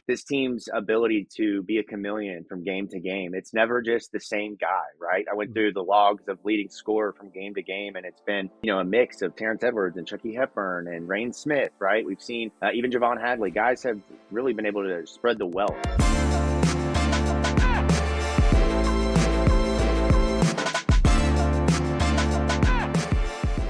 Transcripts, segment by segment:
this team's ability to be a chameleon from game to game. It's never just the same guy, right? I went through the logs of leading scorer from game to game, and it's been, a mix of Terrence Edwards and Chucky Hepburn and Reyne Smith, right? We've seen even Hadley. Guys have really been able to spread the wealth.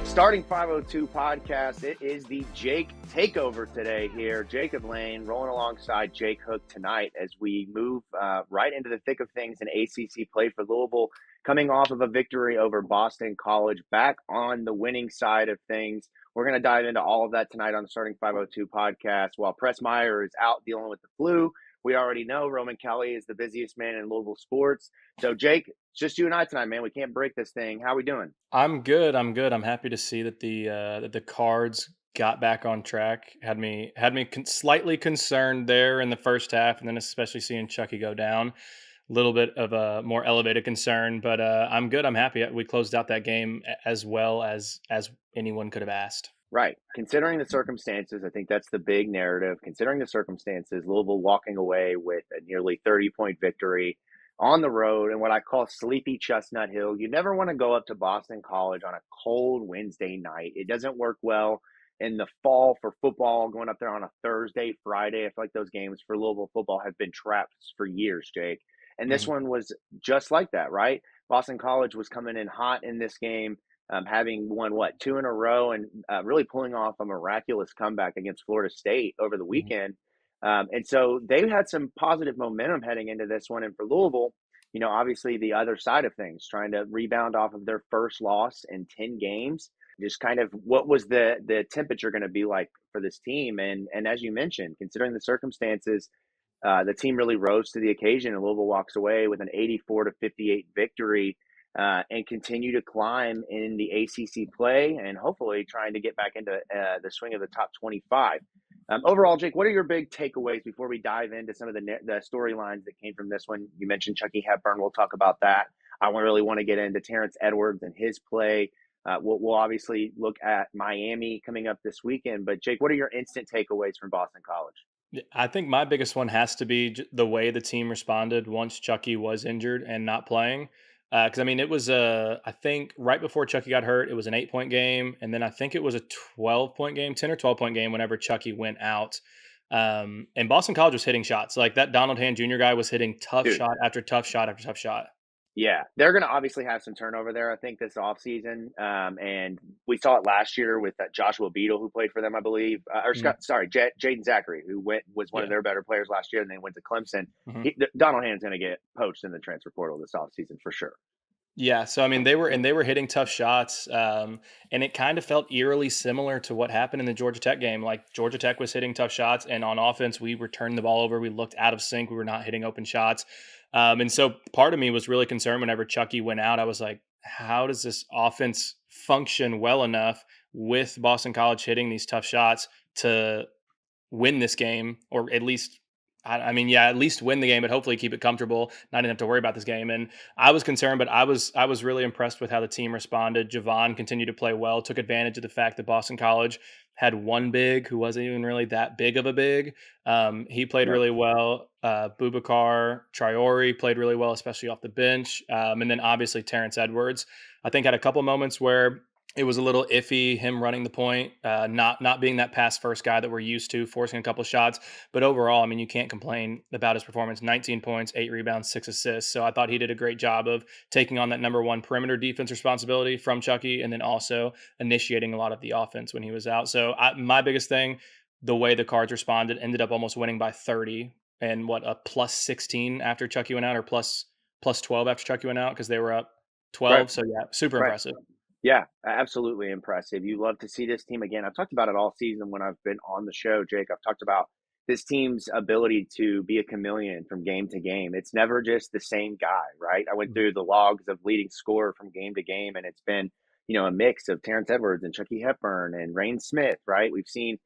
Starting 502 podcast. It is the Jake takeover today here. Jacob Lane rolling alongside Jake Hook tonight as we move right into the thick of things in ACC play for Louisville, coming off of a victory over Boston College, back on the winning side of things. We're going to dive into all of that tonight on the Starting 502 podcast. While Press Meyer is out dealing with the flu, we already know Roman Kelly is the busiest man in Louisville sports. So, Jake, it's just you and I tonight, man. We can't break this thing. How we doing? I'm good. I'm happy to see that the Cards got back on track. Had me slightly concerned there in the first half, and then especially seeing Chucky go down, a little bit of a more elevated concern. But I'm good. I'm happy we closed out that game as well as anyone could have asked. Right. Considering the circumstances, I think that's the big narrative. Considering the circumstances, Louisville walking away with a nearly 30-point victory on the road in what I call sleepy Chestnut Hill. You never want to go up to Boston College on a cold Wednesday night. It doesn't work well in the fall for football, going up there on a Thursday, Friday. I feel like those games for Louisville football have been traps for years, Jake. And this one was just like that, right? Boston College was coming in hot in this game. Having won, two in a row, and really pulling off a miraculous comeback against Florida State over the weekend. And so they had some positive momentum heading into this one. And for Louisville, obviously the other side of things, trying to rebound off of their first loss in 10 games, just kind of what was the temperature going to be like for this team. And as you mentioned, considering the circumstances, the team really rose to the occasion, and Louisville walks away with an 84-58 victory. And continue to climb in the ACC play, and hopefully trying to get back into the swing of the top 25. Overall, Jake, what are your big takeaways before we dive into some of the storylines that came from this one? You mentioned Chucky Hepburn. We'll talk about that. I really want to get into Terrence Edwards and his play. We'll obviously look at Miami coming up this weekend. But, Jake, what are your instant takeaways from Boston College? I think my biggest one has to be the way the team responded once Chucky was injured and not playing. Because it was I think right before Chucky got hurt, it was an 8-point game, and then I think it was a 12-point game, 10 or 12-point game whenever Chucky went out. And Boston College was hitting shots like that. Donald Hand Jr. guy was hitting tough shot after tough shot after tough shot. Yeah, they're going to obviously have some turnover there, I think, this offseason. And we saw it last year with Joshua Beadle, who played for them, I believe. Jaden Zachary, who was one of their better players last year and then went to Clemson. Donald Hand's going to get poached in the transfer portal this offseason for sure. Yeah, so they were hitting tough shots, and it kind of felt eerily similar to what happened in the Georgia Tech game. Like Georgia Tech was hitting tough shots, and on offense, we were turning the ball over. We looked out of sync. We were not hitting open shots, and so part of me was really concerned whenever Chucky went out. I was like, how does this offense function well enough with Boston College hitting these tough shots to win this game, or at least at least win the game, but hopefully keep it comfortable, not even have to worry about this game. And I was concerned, but I was really impressed with how the team responded. Javon continued to play well, took advantage of the fact that Boston College had one big who wasn't even really that big of a big. He played really well. Aboubacar Traore played really well, especially off the bench. And then obviously Terrence Edwards, I think, had a couple moments where it was a little iffy, him running the point, not being that pass first guy that we're used to, forcing a couple shots. But overall, you can't complain about his performance. 19 points, 8 rebounds, 6 assists. So I thought he did a great job of taking on that number one perimeter defense responsibility from Chucky, and then also initiating a lot of the offense when he was out. So my biggest thing, the way the Cards responded, ended up almost winning by 30, and a plus 16 after Chucky went out, or plus 12 after Chucky went out, because they were up 12. Right. So yeah, super impressive. Yeah, absolutely impressive. You love to see this team again. I've talked about it all season when I've been on the show, Jake. I've talked about this team's ability to be a chameleon from game to game. It's never just the same guy, right? I went through the logs of leading scorer from game to game, and it's been, a mix of Terrence Edwards and Chucky Hepburn and Reyne Smith, right? We've seen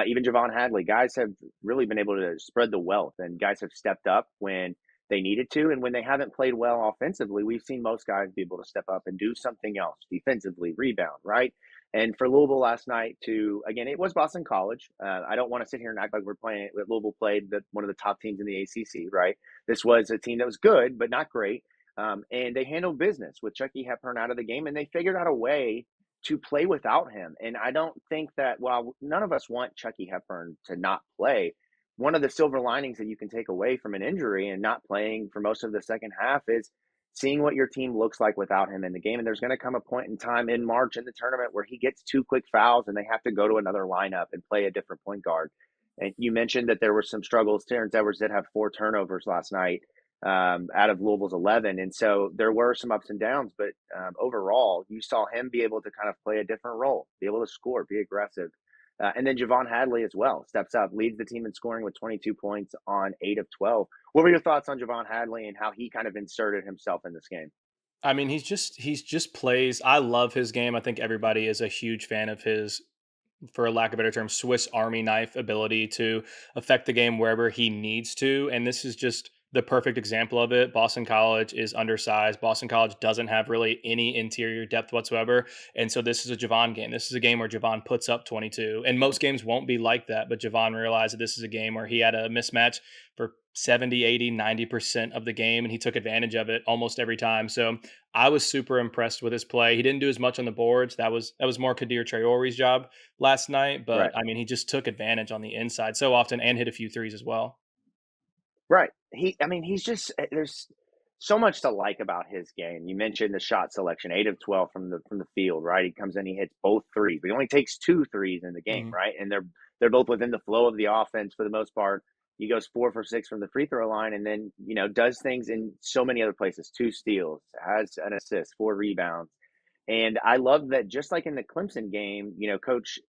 even Hadley. Guys have really been able to spread the wealth, and guys have stepped up when they needed to. And when they haven't played well offensively, we've seen most guys be able to step up and do something else defensively, rebound, right? And for Louisville last night to, again, it was Boston College. I don't want to sit here and act like we're playing, that Louisville played one of the top teams in the ACC, right? This was a team that was good, but not great. And they handled business with Chucky Hepburn out of the game, and they figured out a way to play without him. And I don't think that, while none of us want Chucky Hepburn to not play, one of the silver linings that you can take away from an injury and not playing for most of the second half is seeing what your team looks like without him in the game. And there's going to come a point in time in March in the tournament where he gets 2 quick fouls and they have to go to another lineup and play a different point guard. And you mentioned that there were some struggles. Terrence Edwards did have 4 turnovers last night out of Louisville's 11. And so there were some ups and downs, but overall, you saw him be able to kind of play a different role, be able to score, be aggressive. And then Javon Hadley as well steps up, leads the team in scoring with 22 points on 8 of 12. What were your thoughts on Javon Hadley and how he kind of inserted himself in this game? I mean, he's just plays. I love his game. I think everybody is a huge fan of his, for a lack of a better term, Swiss Army knife ability to affect the game wherever he needs to. And this is just the perfect example of it. Boston College is undersized. Boston College doesn't have really any interior depth whatsoever. And so this is a Javon game. This is a game where Javon puts up 22. And most games won't be like that. But Javon realized that this is a game where he had a mismatch for 70, 80, 90% of the game. And he took advantage of it almost every time. So I was super impressed with his play. He didn't do as much on the boards. That was more Kadir Traore's job last night. But Right. I mean, he just took advantage on the inside so often and hit a few threes as well. Right. I mean, he's just, there's so much to like about his game. You mentioned the shot selection, 8 of 12 from the field, right? He comes in, he hits both threes, but he only takes 2 threes in the game, Mhm. right? And they're both within the flow of the offense for the most part. He goes 4 for 6 from the free throw line, and then does things in so many other places. 2 steals, has an assist, 4 rebounds. And I love that, just like in the Clemson game, Coach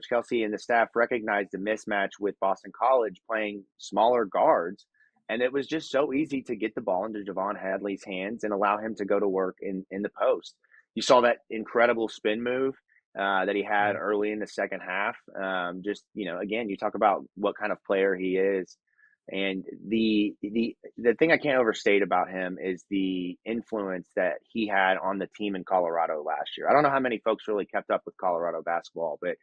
Kelsey and the staff recognized the mismatch with Boston College playing smaller guards, and it was just so easy to get the ball into Javon Hadley's hands and allow him to go to work in the post. You saw that incredible spin move that he had Mhm. early in the second half. Again, you talk about what kind of player he is. And the thing I can't overstate about him is the influence that he had on the team in Colorado last year. I don't know how many folks really kept up with Colorado basketball, but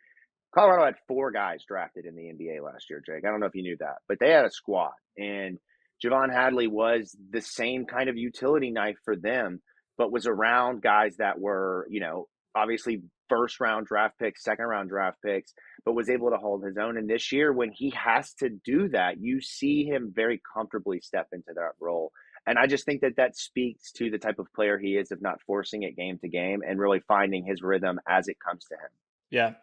Colorado had 4 guys drafted in the NBA last year, Jake. I don't know if you knew that, but they had a squad. And Javon Hadley was the same kind of utility knife for them, but was around guys that were, obviously first round draft picks, second round draft picks, but was able to hold his own. And this year, when he has to do that, you see him very comfortably step into that role. And I just think that that speaks to the type of player he is, of not forcing it game to game and really finding his rhythm as it comes to him. Yeah,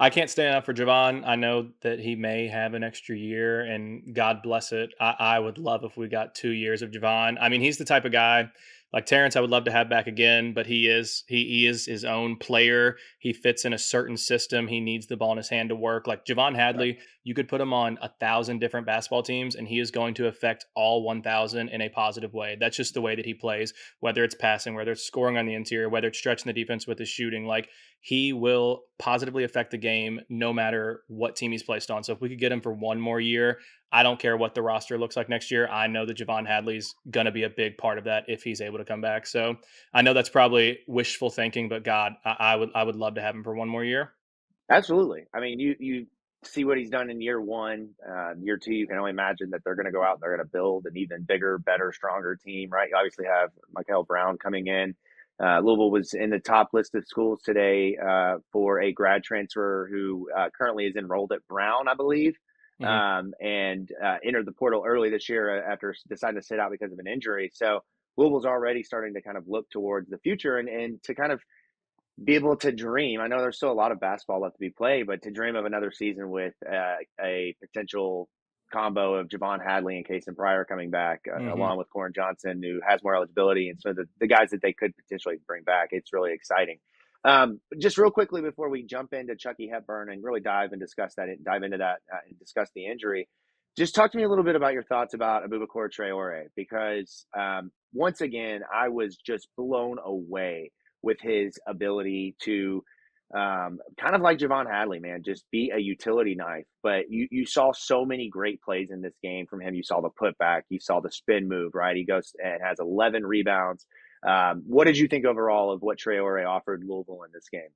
I can't stand up for Javon. I know that he may have an extra year, and God bless it. I would love if we got 2 years of Javon. I mean, he's the type of guy like Terrence I would love to have back again, but he is his own player. He fits in a certain system. He needs the ball in his hand to work. Like Javon Right. Hadley, you could put him on 1,000 different basketball teams, and he is going to affect all 1,000 in a positive way. That's just the way that he plays, whether it's passing, whether it's scoring on the interior, whether it's stretching the defense with his shooting. Like, he will positively affect the game no matter what team he's placed on. So if we could get him for one more year, I don't care what the roster looks like next year. I know that Javon Hadley's going to be a big part of that if he's able to come back. So I know that's probably wishful thinking, but God, I would love to have him for one more year. Absolutely. I mean, you see what he's done in year one, year two. You can only imagine that they're going to go out and they're going to build an even bigger, better, stronger team, right? You obviously have Michael Brown coming in. Louisville was in the top list of schools today for a grad transfer who currently is enrolled at Brown, I believe, Hmm. and entered the portal early this year after deciding to sit out because of an injury. So Louisville's already starting to kind of look towards the future and to kind of be able to dream. I know there's still a lot of basketball left to be played, but to dream of another season with a potential combo of Javon Hadley and Kason Pryor coming back, Hmm. along with Corin Johnson, who has more eligibility, and so the guys that they could potentially bring back, it's really exciting. Just real quickly before we jump into Chucky Hepburn and really dive into that, and discuss the injury. Just talk to me a little bit about your thoughts about Aboubacar Traore, because once again, I was just blown away with his ability to kind of like Javon Hadley, man, just be a utility knife. But you saw so many great plays in this game from him. You saw the putback, you saw the spin move, right? He goes and has 11 rebounds. What did you think overall of what Traore offered Louisville in this game?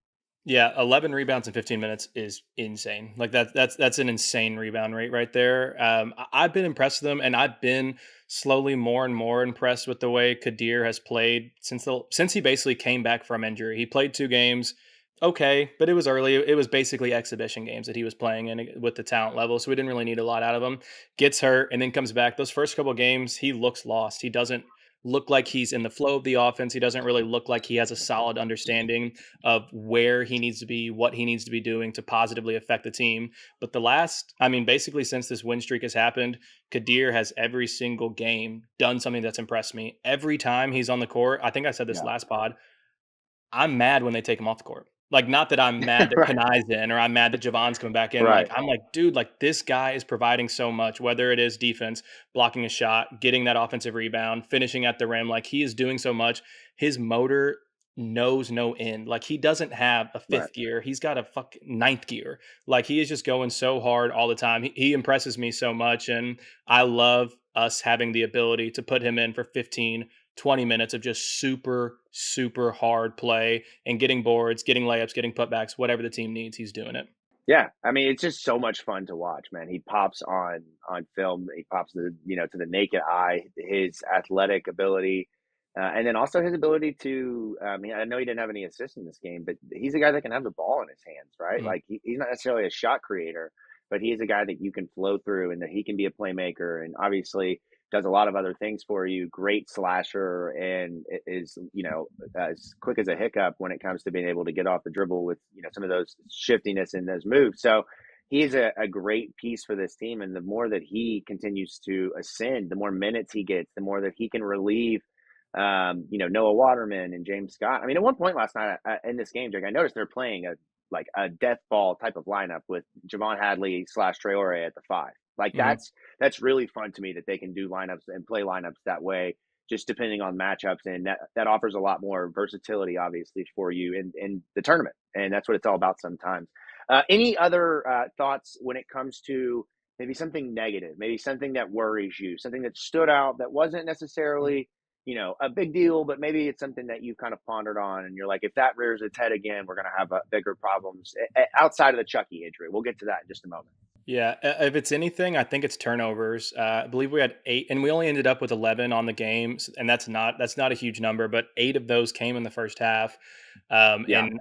Yeah, 11 rebounds in 15 minutes is insane. Like that's an insane rebound rate right there. I've been impressed with them, and I've been slowly more and more impressed with the way Kadir has played since he basically came back from injury. He played 2 games, okay, but it was early. It was basically exhibition games that he was playing in with the talent level, so we didn't really need a lot out of him. Gets hurt and then comes back. Those first couple of games, he looks lost. He doesn't look like he's in the flow of the offense. He doesn't really look like he has a solid understanding of where he needs to be, what he needs to be doing to positively affect the team. But basically since this win streak has happened, Kadir has every single game done something that's impressed me. Every time he's on the court, I think I said this Yeah. last pod, I'm mad when they take him off the court. Like, not that I'm mad that Right. Kanai's in or I'm mad that Javon's coming back in. Like, Right. I'm like, dude, like this guy is providing so much, whether it is defense, blocking a shot, getting that offensive rebound, finishing at the rim. Like, he is doing so much. His motor knows no end. Like, he doesn't have a Right. fifth gear. He's got a fucking ninth gear. Like, he is just going so hard all the time. He impresses me so much. And I love us having the ability to put him in for 15, 20 minutes of just super, super hard play and getting boards, getting layups, getting putbacks, whatever the team needs, he's doing it. Yeah, I mean, it's just so much fun to watch, man. He pops on film. He pops to the naked eye. His athletic ability, and then also his ability to. I mean, I know he didn't have any assists in this game, but he's a guy that can have the ball in his hands, right? Mhm. Like he's not necessarily a shot creator, but he is a guy that you can flow through, and that he can be a playmaker, and obviously does a lot of other things for you. Great slasher, and is as quick as a hiccup when it comes to being able to get off the dribble with some of those shiftiness in those moves. So he's a great piece for this team, and the more that he continues to ascend, the more minutes he gets, the more that he can relieve. Noah Waterman and James Scott. I mean, at one point last night in this game, Jake, I noticed they're playing a death ball type of lineup with Javon Hadley / Traore at the five. Like Mhm. that's really fun to me that they can do lineups and play lineups that way, just depending on matchups, and that offers a lot more versatility, obviously, for you in the tournament, and that's what it's all about sometimes. Any other thoughts when it comes to maybe something negative, maybe something that worries you, something that stood out that wasn't necessarily a big deal, but maybe it's something that you've kind of pondered on, and you're like, if that rears its head again, we're going to have bigger problems outside of the Chucky injury. We'll get to that in just a moment. Yeah, if it's anything, I think it's turnovers. I believe we had 8, and we only ended up with 11 on the game, and that's not a huge number, but 8 of those came in the first half, Yeah, and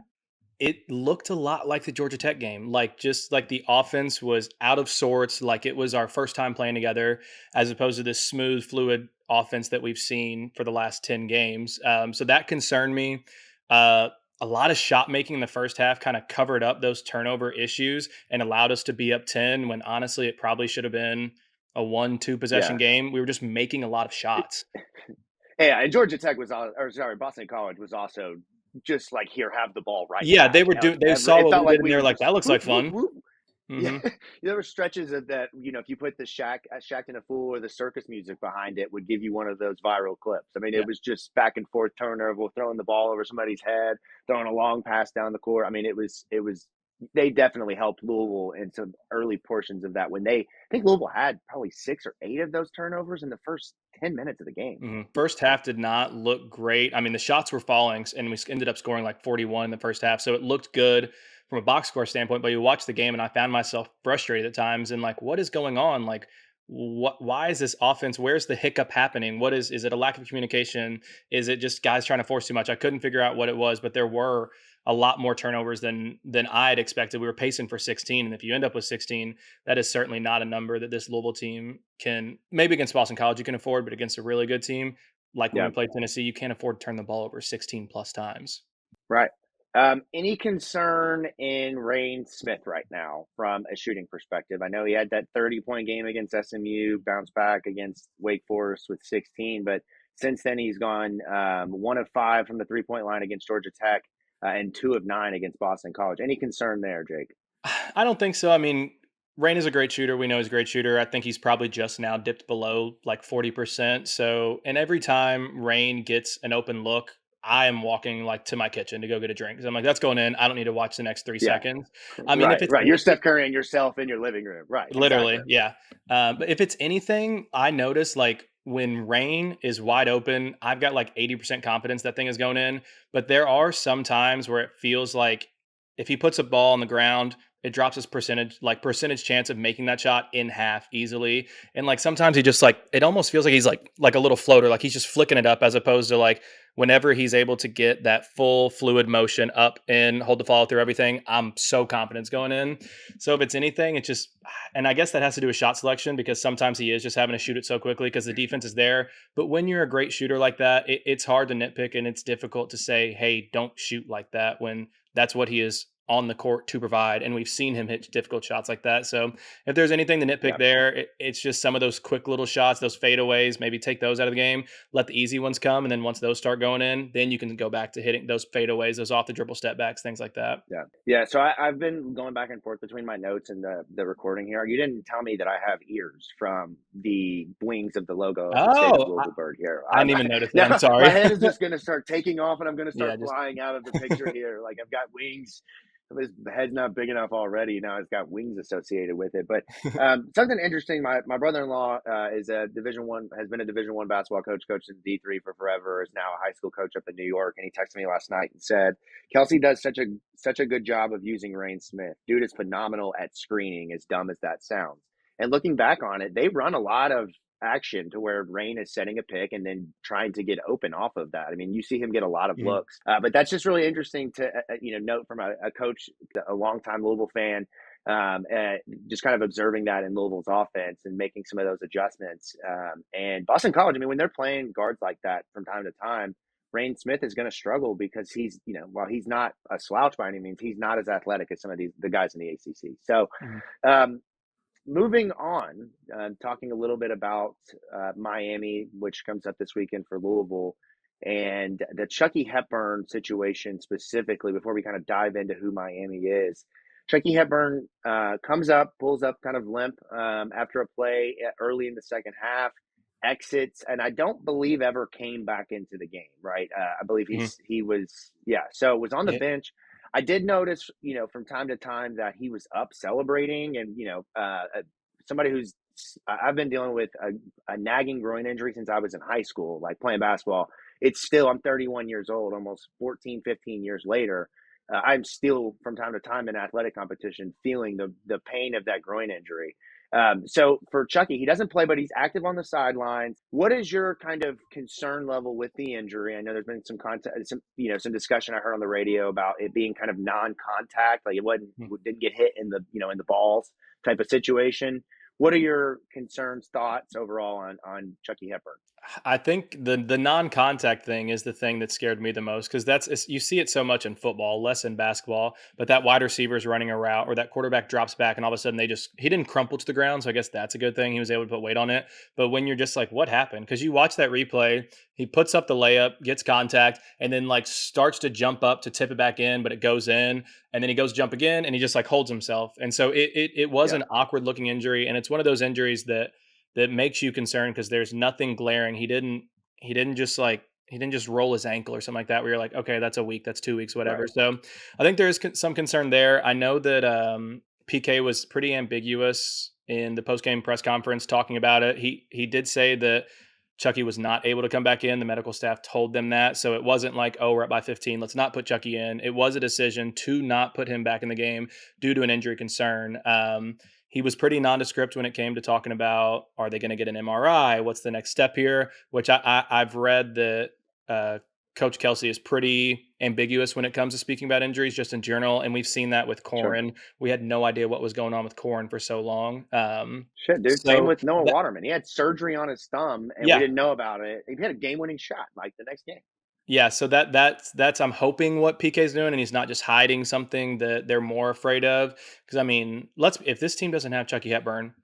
it looked a lot like the Georgia Tech game, like just like the offense was out of sorts, like it was our first time playing together, as opposed to this smooth, fluid offense that we've seen for the last 10 games. So that concerned me. Uh, a lot of shot making in the first half kind of covered up those turnover issues and allowed us to be up 10 when honestly it probably should have been a 1-2 possession yeah. game. We were just making a lot of shots. Yeah, and Georgia Tech or sorry, Boston College was also just like, here, have the ball right Yeah, back. they saw It what we felt did like and we they were were like, just that looks whoop like whoop fun. whoop. Yeah, Hmm. there were stretches of that. If you put the Shacked in a Fool or the circus music behind it, would give you one of those viral clips. I mean, Yeah. it was just back and forth turnover, throwing the ball over somebody's head, throwing a long pass down the court. I mean, it was. They definitely helped Louisville in some early portions of that when I think Louisville had probably 6 or 8 of those turnovers in the first 10 minutes of the game. First half did not look great. I mean, the shots were falling, and we ended up scoring like 41 in the first half. So it looked good from a box score standpoint. But you watch the game, and I found myself frustrated at times and like, what is going on? Like, what? Why is this offense? Where's the hiccup happening? What is? Is it a lack of communication? Is it just guys trying to force too much? I couldn't figure out what it was, but there were a lot more turnovers than I had expected. We were pacing for 16, and if you end up with 16, that is certainly not a number that this Louisville team can. Maybe against Boston College you can afford, but against a really good team like when Yeah, we played Tennessee, you can't afford to turn the ball over 16 plus times. right. Any concern in Reyne Smith right now from a shooting perspective? I know he had that 30-point game against SMU, bounced back against Wake Forest with 16, but since then he's gone 1 of 5 from the 3-point line against Georgia Tech, and 2 of 9 against Boston College. Any concern there, Jake? I don't think so. I mean, Rain is a great shooter. We know he's a great shooter. I think he's probably just now dipped below like 40%. So, and every time Rain gets an open look, I am walking like to my kitchen to go get a drink. 'Cause I'm like, that's going in. I don't need to watch the next three Yeah, seconds. I mean, if right, it's right. You're anything, Steph Curry and yourself in your living room. Right, exactly. literally, yeah. But if it's anything, I notice like when Rain is wide open, I've got like 80% confidence that thing is going in. But there are some times where it feels like if he puts a ball on the ground, it drops his percentage chance of making that shot in half easily. And like sometimes he just like it almost feels like he's like a little floater, like he's just flicking it up as opposed to like whenever he's able to get that full fluid motion up and hold the follow through everything, I'm so confident it's going in. So if it's anything, it's just and I guess that has to do with shot selection because sometimes he is just having to shoot it so quickly because the defense is there. But when you're a great shooter like that, it's hard to nitpick and it's difficult to say, hey, don't shoot like that when that's what he is on the court to provide. And we've seen him hit difficult shots like that. So if there's anything to nitpick Yeah. there, it's just some of those quick little shots, those fadeaways, maybe take those out of the game, let the easy ones come. And then once those start going in, then you can go back to hitting those fadeaways, those off the dribble step backs, things like that. Yeah. Yeah. So I've been going back and forth between my notes and the recording here. You didn't tell me that I have ears from the wings of the logo of the state of Oh, Louisville bird here. I didn't even notice that. I'm Now my sorry. head is just going to start taking off and I'm going to Yeah, start just flying out of the picture here. Like I've got wings. His head's not big enough already. Now it's got wings associated with it. But something interesting. My brother-in-law is a Division One, has been a Division One basketball coach, coached in D3 for forever. Is now a high school coach up in New York. And he texted me last night and said, "Kelsey does such a good job of using Reyne Smith. Dude is phenomenal at screening. As dumb as that sounds." And looking back on it, they run a lot of action to where Reyne is setting a pick and then trying to get open off of that. I mean, you see him get a lot of Mhm. looks, but that's just really interesting to note from a coach, a longtime Louisville fan, just kind of observing that in Louisville's offense and making some of those adjustments. And Boston College, I mean, when they're playing guards like that from time to time, Reyne Smith is going to struggle because he's, while he's not a slouch by any means, he's not as athletic as some of the guys in the ACC. So, Mhm. um, moving on, talking a little bit about Miami, which comes up this weekend for Louisville, and the Chucky Hepburn situation specifically, before we kind of dive into who Miami is. Chucky Hepburn comes up, pulls up kind of limp after a play early in the second half, exits, and I don't believe ever came back into the game, right? I believe Mhm. he was, yeah, so was on the Yeah. bench. I did notice, from time to time that he was up celebrating, and somebody who's I've been dealing with a nagging groin injury since I was in high school, like playing basketball. It's still, I'm 31 years old, almost 14, 15 years later. I'm still from time to time in athletic competition feeling the pain of that groin injury. So for Chucky, he doesn't play, but he's active on the sidelines. What is your kind of concern level with the injury? I know there's been some contact, some discussion I heard on the radio about it being kind of non-contact, like didn't get hit in the balls type of situation. What are your concerns, thoughts overall on Chucky Hepburn? I think the non-contact thing is the thing that scared me the most because you see it so much in football, less in basketball. But that wide receiver is running a route, or that quarterback drops back, and all of a sudden he didn't crumple to the ground. So I guess that's a good thing. He was able to put weight on it. But when you're just like, what happened? Because you watch that replay, he puts up the layup, gets contact, and then like starts to jump up to tip it back in, but it goes in, and then he goes jump again, and he just like holds himself. And so it was Yeah, an awkward looking injury, and it's one of those injuries that makes you concerned because there's nothing glaring. He didn't just roll his ankle or something like that where you're like, okay, that's a week, that's 2 weeks, whatever. right. So I think there is some concern there. I know that PK was pretty ambiguous in the post game press conference talking about it. He did say that Chucky was not able to come back in. The medical staff told them that. So it wasn't like, oh, we're up by 15. Let's not put Chucky in. It was a decision to not put him back in the game due to an injury concern. He was pretty nondescript when it came to talking about, are they going to get an MRI? What's the next step here? Which I've read that uh, Coach Kelsey is pretty ambiguous when it comes to speaking about injuries, just in general. And we've seen that with Sure. Corrin. We had no idea what was going on with Corrin for so long. Shit, dude. Same So with Noah that, Waterman. He had surgery on his thumb, and we yeah, didn't know about it. He had a game-winning shot like the next game. Yeah, so that's I'm hoping what PK's doing, and he's not just hiding something that they're more afraid of. Because I mean, let's if this team doesn't have Chucky Hepburn,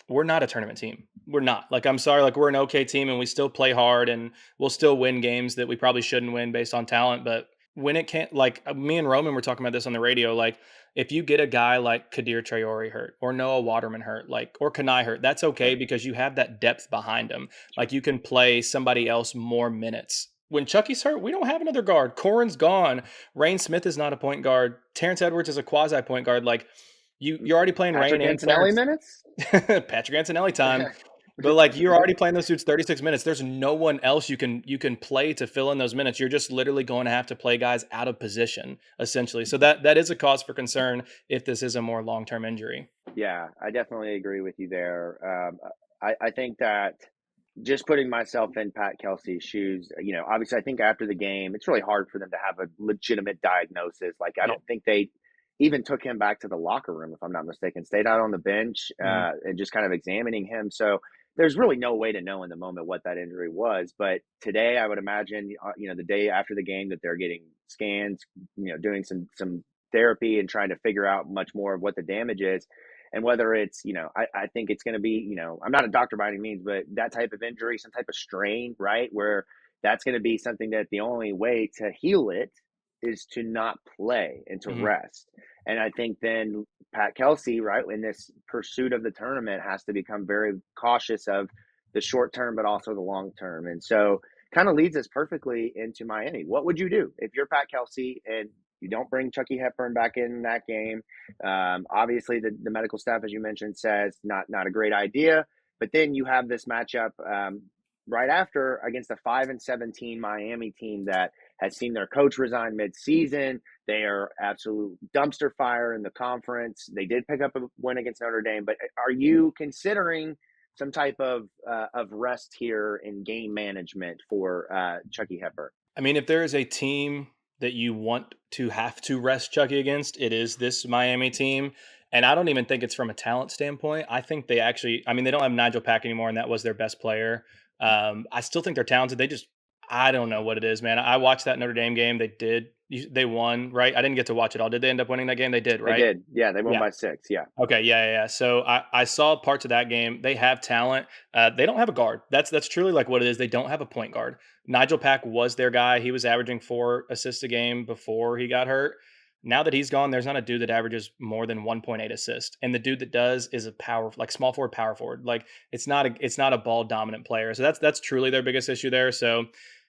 we're not a tournament team. We're not. Like I'm sorry, like we're an okay team, and we still play hard, and we'll still win games that we probably shouldn't win based on talent. But when it can't, like me and Roman were talking about this on the radio, like if you get a guy like Kadir Traore hurt, or Noah Waterman hurt, like or Kanai hurt, that's okay Sure, because you have that depth behind him. sure. Like you can play somebody else more minutes. When Chucky's hurt, we don't have another guard. Corin's gone. Reyne Smith is not a point guard. Terrence Edwards is a quasi point guard. Like you're already playing Reyne Patrick and Antonelli Terrence. minutes? Patrick Antonelli time. But like you're already playing those dudes 36 minutes. There's no one else you can play to fill in those minutes. You're just literally going to have to play guys out of position essentially. So that is a cause for concern if this is a more long-term injury. Yeah, I definitely agree with you there. I think that just putting myself in Pat Kelsey's shoes, obviously, I think after the game, it's really hard for them to have a legitimate diagnosis. Like, I Yeah. don't think they even took him back to the locker room, if I'm not mistaken, stayed out on the bench Mhm. and just kind of examining him. So there's really no way to know in the moment what that injury was. But today, I would imagine, the day after the game, that they're getting scans, doing some therapy and trying to figure out much more of what the damage is. And whether it's, I think it's going to be, I'm not a doctor by any means, but that type of injury, some type of strain, right? Where that's going to be something that the only way to heal it is to not play and to Mhm. rest. And I think then Pat Kelsey, right, in this pursuit of the tournament, has to become very cautious of the short term, but also the long term. And so kind of leads us perfectly into Miami. What would you do if you're Pat Kelsey and you don't bring Chucky Hepburn back in that game? Obviously, the medical staff, as you mentioned, says not a great idea. But then you have this matchup right after against a 5-17 Miami team that has seen their coach resign mid-season. They are absolute dumpster fire in the conference. They did pick up a win against Notre Dame, but are you considering some type of rest here in game management for Chucky Hepburn? I mean, if there is a team that you want to have to rest Chucky against, it is this Miami team. And I don't even think it's from a talent standpoint. I think they actually, I mean, they don't have Nigel Pack anymore, and that was their best player. I still think they're talented. I don't know what it is, man. I watched that Notre Dame game. They won, right? I didn't get to watch it all. Did they end up winning that game? They did, They right? did. Yeah, they won Yeah. by 6. Yeah. Okay, yeah, yeah, yeah. So I saw parts of that game. They have talent. They don't have a guard. That's truly like what it is. They don't have a point guard. Nigel Pack was their guy. He was averaging 4 assists a game before he got hurt. Now that he's gone, there's not a dude that averages more than 1.8 assists, and the dude that does is a like small forward, power forward. Like it's not a ball dominant player. So that's truly their biggest issue there. So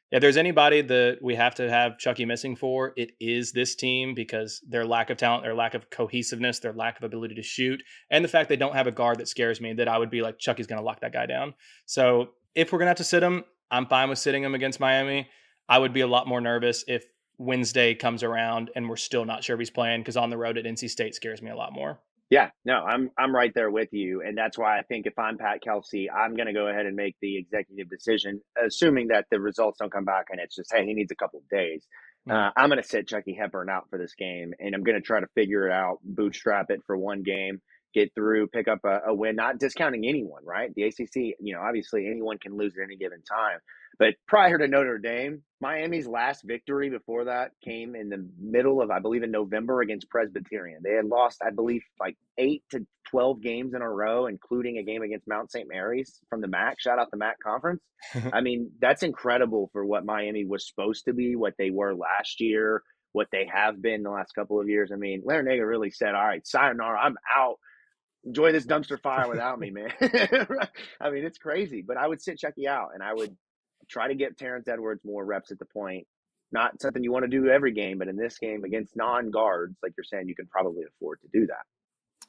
if there's anybody that we have to have Chucky missing for, it is this team because their lack of talent, their lack of cohesiveness, their lack of ability to shoot, and the fact they don't have a guard that scares me that I would be like, Chucky's going to lock that guy down. So if we're going to have to sit him, I'm fine with sitting him against Miami. I would be a lot more nervous if Wednesday comes around and we're still not sure if he's playing because on the road at NC State scares me a lot more. Yeah, no, I'm right there with you, and that's why I think if I'm Pat Kelsey, I'm going to go ahead and make the executive decision, assuming that the results don't come back and it's just hey, he needs a couple of days. Mhm. I'm going to sit Chucky Hepburn out for this game, and I'm going to try to figure it out, bootstrap it for one game, get through, pick up a win, not discounting anyone, right? The ACC, obviously anyone can lose at any given time. But prior to Notre Dame, Miami's last victory before that came in the middle of, I believe, in November against Presbyterian. They had lost, I believe, like 8 to 12 games in a row, including a game against Mount St. Mary's from the MAC. Shout out the MAC conference. I mean, that's incredible for what Miami was supposed to be, what they were last year, what they have been the last couple of years. I mean, Larinaga really said, all right, sayonara, I'm out. Enjoy this dumpster fire without me, man. I mean, it's crazy, but I would sit Chucky out and I would try to get Terrence Edwards more reps at the point. Not something you want to do every game, but in this game against non guards, like you're saying, you can probably afford to do that.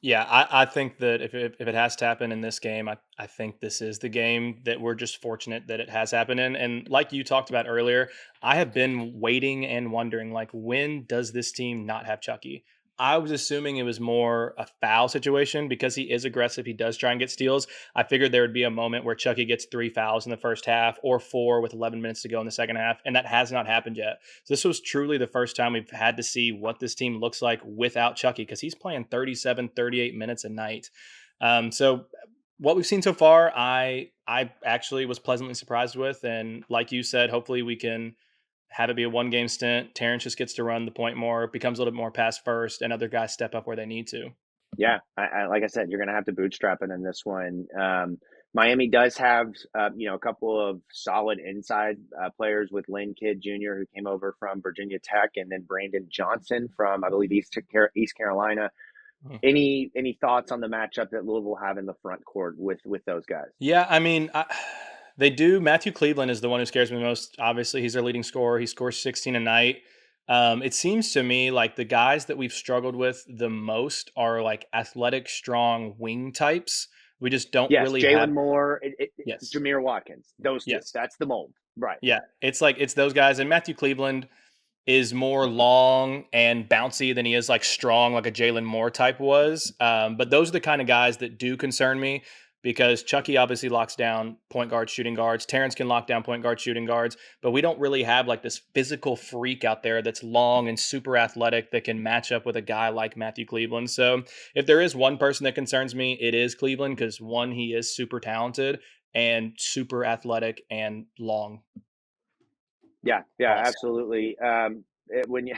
Yeah, I think that if it has to happen in this game, I think this is the game that we're just fortunate that it has happened in. And like you talked about earlier, I have been waiting and wondering, like, when does this team not have Chucky? I was assuming it was more a foul situation because he is aggressive. He does try and get steals. I figured there would be a moment where Chucky gets 3 fouls in the first half or 4 with 11 minutes to go in the second half, and that has not happened yet. So this was truly the first time we've had to see what this team looks like without Chucky because he's playing 37, 38 minutes a night. So what we've seen so far, I actually was pleasantly surprised with, and like you said, hopefully we can have it be a 1 game stint. Terrence just gets to run the point more, becomes a little bit more pass first, and other guys step up where they need to. Yeah, like I said, you're going to have to bootstrap it in this one. Miami does have, a couple of solid inside players with Lynn Kidd Jr., who came over from Virginia Tech, and then Brandon Johnson from, I believe, East Carolina. Any thoughts on the matchup that Louisville have in the front court with those guys? Yeah, I mean, they do. Matthew Cleveland is the one who scares me most. Obviously, he's their leading scorer. He scores 16 a night. It seems to me like the guys that we've struggled with the most are like athletic, strong wing types. We just don't Yes, really have. Jalen Moore, Yes. Jameer Watkins, those two. Yes. That's the mold. Right. Yeah. It's like it's those guys, and Matthew Cleveland is more long and bouncy than he is like strong, like a Jalen Moore type was. But those are the kind of guys that do concern me because Chucky obviously locks down point guards, shooting guards. Terrence can lock down point guards, shooting guards, but we don't really have like this physical freak out there that's long and super athletic that can match up with a guy like Matthew Cleveland. So if there is one person that concerns me, it is Cleveland because one, he is super talented and super athletic and long Yeah, yeah, also. absolutely. When you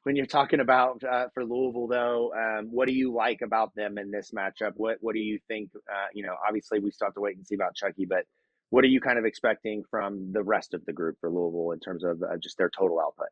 when you're talking about for Louisville, though, what do you like about them in this matchup? What do you think? Obviously, we still have to wait and see about Chucky, but what are you kind of expecting from the rest of the group for Louisville in terms of just their total output?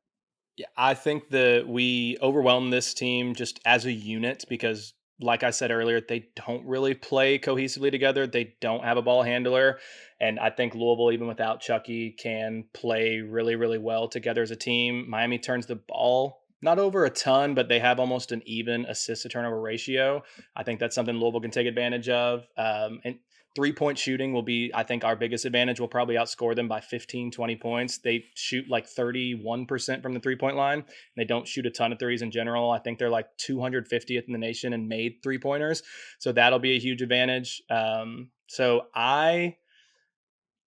Yeah, I think that we overwhelm this team just as a unit because, like I said earlier, they don't really play cohesively together. They don't have a ball handler. And I think Louisville, even without Chucky, can play really, really well together as a team. Miami turns the ball not over a ton, but they have almost an even assist to turnover ratio. I think that's something Louisville can take advantage of. And 3-point shooting will be, I think, our biggest advantage. We'll probably outscore them by 15, 20 points. They shoot like 31% from the 3-point line. They don't shoot a ton of threes in general. I think they're like 250th in the nation in made 3-pointers. So that'll be a huge advantage.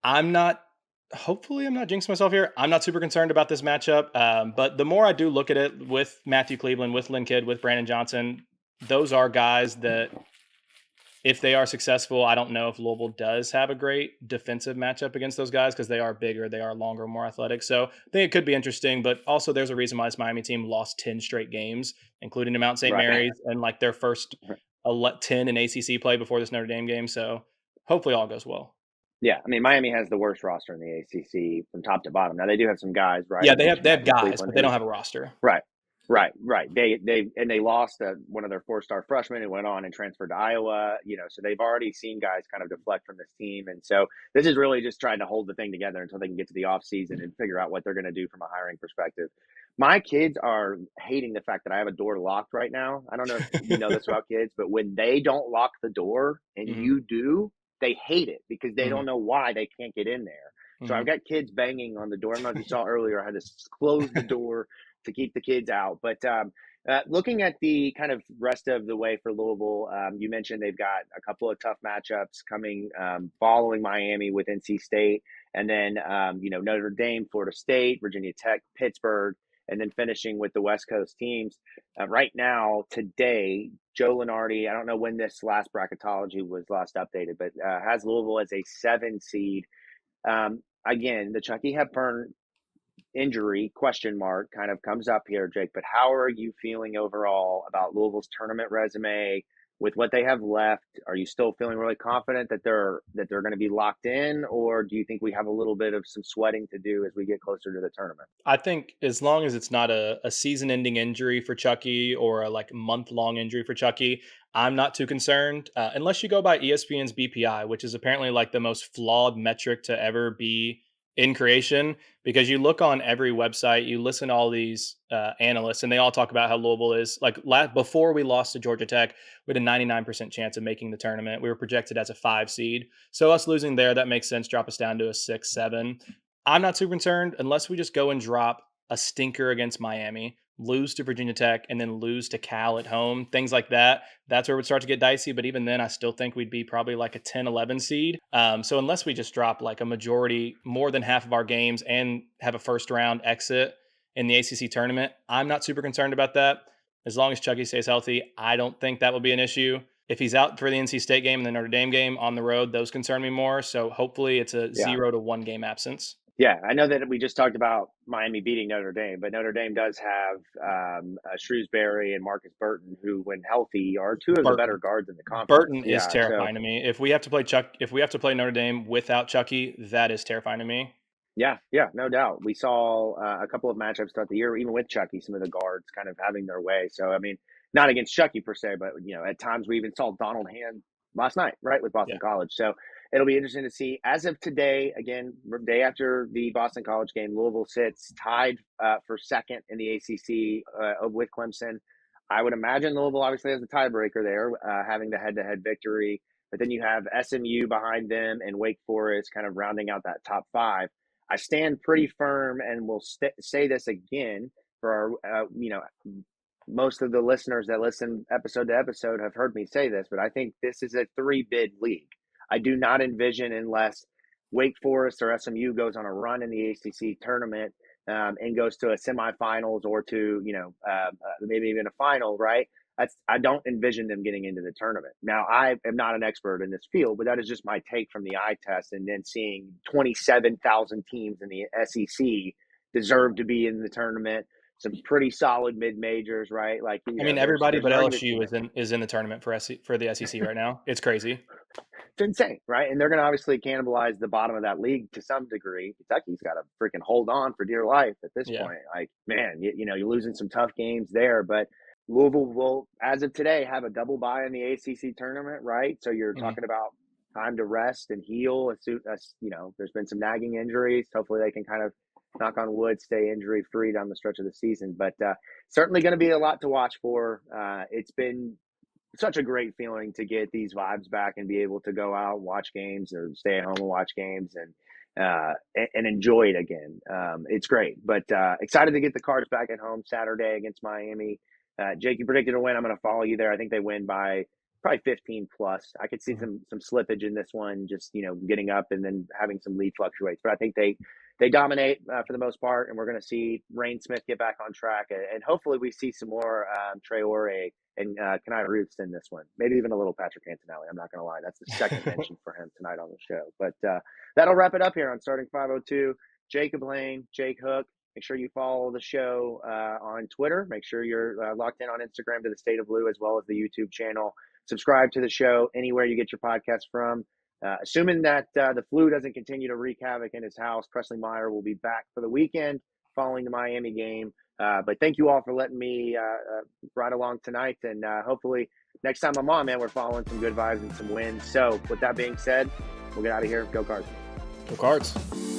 I'm not, hopefully I'm not jinxing myself here. I'm not super concerned about this matchup. But the more I do look at it with Matthew Cleveland, with Lynn Kidd, with Brandon Johnson, those are guys that if they are successful, I don't know if Louisville does have a great defensive matchup against those guys because they are bigger, they are longer, more athletic. So I think it could be interesting, but also there's a reason why this Miami team lost 10 straight games, including to Mount St. Right. Mary's and like their first 10 in ACC play before this Notre Dame game. So hopefully all goes well. Yeah, I mean Miami has the worst roster in the ACC from top to bottom. Now they do have some guys, right? Yeah, You mentioned they have Matthew guys, Cleveland, but they who don't have a roster. right, right. They lost one of their 4-star freshmen who went on and transferred to Iowa. So they've already seen guys kind of deflect from this team, and so this is really just trying to hold the thing together until they can get to the off season and figure out what they're going to do from a hiring perspective. My kids are hating the fact that I have a door locked right now. I don't know if you know this about kids, but when they don't lock the door and hmm you do, they hate it because they hmm don't know why they can't get in there. So hmm I've got kids banging on the door. I don't know if you saw earlier, I had to close the door to keep the kids out. But looking at the kind of rest of the way for Louisville, you mentioned they've got a couple of tough matchups coming following Miami with NC State, and then Notre Dame, Florida State, Virginia Tech, Pittsburgh, and then finishing with the West Coast teams. Right now, today, Joe Lenardi, I don't know when this last bracketology was last updated, but has Louisville as a 7 seed. Again, the Chucky Hepburn injury question mark kind of comes up here, Jake. But how are you feeling overall about Louisville's tournament resume with what they have left? Are you still feeling really confident that they're going to be locked in, or do you think we have a little bit of some sweating to do as we get closer to the tournament? I think as long as it's not a season-ending injury for Chucky or a like month-long injury for Chucky, I'm not too concerned. Unless you go by ESPN's BPI, which is apparently like the most flawed metric to ever be in creation. Because you look on every website, you listen to all these analysts, and they all talk about how Louisville is like before we lost to Georgia Tech, we had a 99% chance of making the tournament. We were projected as a 5 seed, so us losing there that makes sense. Drop us down to a 6, 7. I'm not super concerned unless we just go and drop a stinker against Miami, lose to Virginia Tech, and then lose to Cal at home, things like that. That's where it would start to get dicey. But even then, I still think we'd be probably like a 10, 11 seed. So unless we just drop like a majority, more than half of our games and have a first round exit in the ACC tournament, I'm not super concerned about that. As long as Chucky stays healthy, I don't think that will be an issue. If he's out for the NC State game and the Notre Dame game on the road, those concern me more. So hopefully it's a Yeah. 0 to 1 game absence. Yeah, I know that we just talked about Miami beating Notre Dame, but Notre Dame does have Shrewsbury and Marcus Burton, who, when healthy, are two of the better Burton. guards in the conference. Burton is Yeah, so terrifying to me. If we have to play Notre Dame without Chucky, that is terrifying to me. yeah, no doubt. We saw a couple of matchups throughout the year, even with Chucky, some of the guards kind of having their way. So, I mean, not against Chucky per se, but at times we even saw Donald Hand last night, right, with Yeah. Boston College. So it'll be interesting to see. As of today, again, day after the Boston College game, Louisville sits tied for second in the ACC with Clemson. I would imagine Louisville obviously has the tiebreaker there, having the head-to-head victory. but then you have SMU behind them and Wake Forest kind of rounding out that top five. I stand pretty firm and will say this again for our, most of the listeners that listen episode to episode have heard me say this, but I think this is a 3-bid league. I do not envision, unless Wake Forest or SMU goes on a run in the ACC tournament and goes to a semifinals or to, maybe even a final, right? I don't envision them getting into the tournament. Now, I am not an expert in this field, but that is just my take from the eye test, and then seeing 27,000 teams in the SEC deserve to be in the tournament. Some pretty solid mid majors, right? Like, I mean, everybody there's but an argument to LSU is in the tournament for the SEC right now. It's crazy. It's insane, right? And they're going to obviously cannibalize the bottom of that league to some degree. Kentucky's got to freaking hold on for dear life at this Yeah. point. Like, man, you're losing some tough games there, but Louisville will, as of today, have a double bye in the ACC tournament, right? So you're talking about time to rest and heal. There's been some nagging injuries. Hopefully they can kind of, knock on wood, stay injury free down the stretch of the season. But certainly going to be a lot to watch for. It's been such a great feeling to get these vibes back and be able to go out and watch games or stay at home and watch games and enjoy it again. It's great, but excited to get the Cards back at home Saturday against Miami. Jake, you predicted a win. I'm going to follow you there. I think they win by probably 15 plus. I could see some slippage in this one, just, getting up and then having some lead fluctuates, but I think they dominate for the most part, and we're going to see Reyne Smith get back on track, and hopefully we see some more Traore and Kenai Roots in this one. Maybe even a little Patrick Antonelli. I'm not going to lie. That's the second mention for him tonight on the show. But that'll wrap it up here on Starting 502. Jacob Lane, Jake Hook. Make sure you follow the show on Twitter. Make sure you're locked in on Instagram to the State of Blue, as well as the YouTube channel. Subscribe to the show anywhere you get your podcast from. Assuming that the flu doesn't continue to wreak havoc in his house, Presley Meyer will be back for the weekend following the Miami game. But thank you all for letting me ride along tonight. And hopefully next time I'm on, man, we're following some good vibes and some wins. So with that being said, we'll get out of here. Go Cards. Go Cards.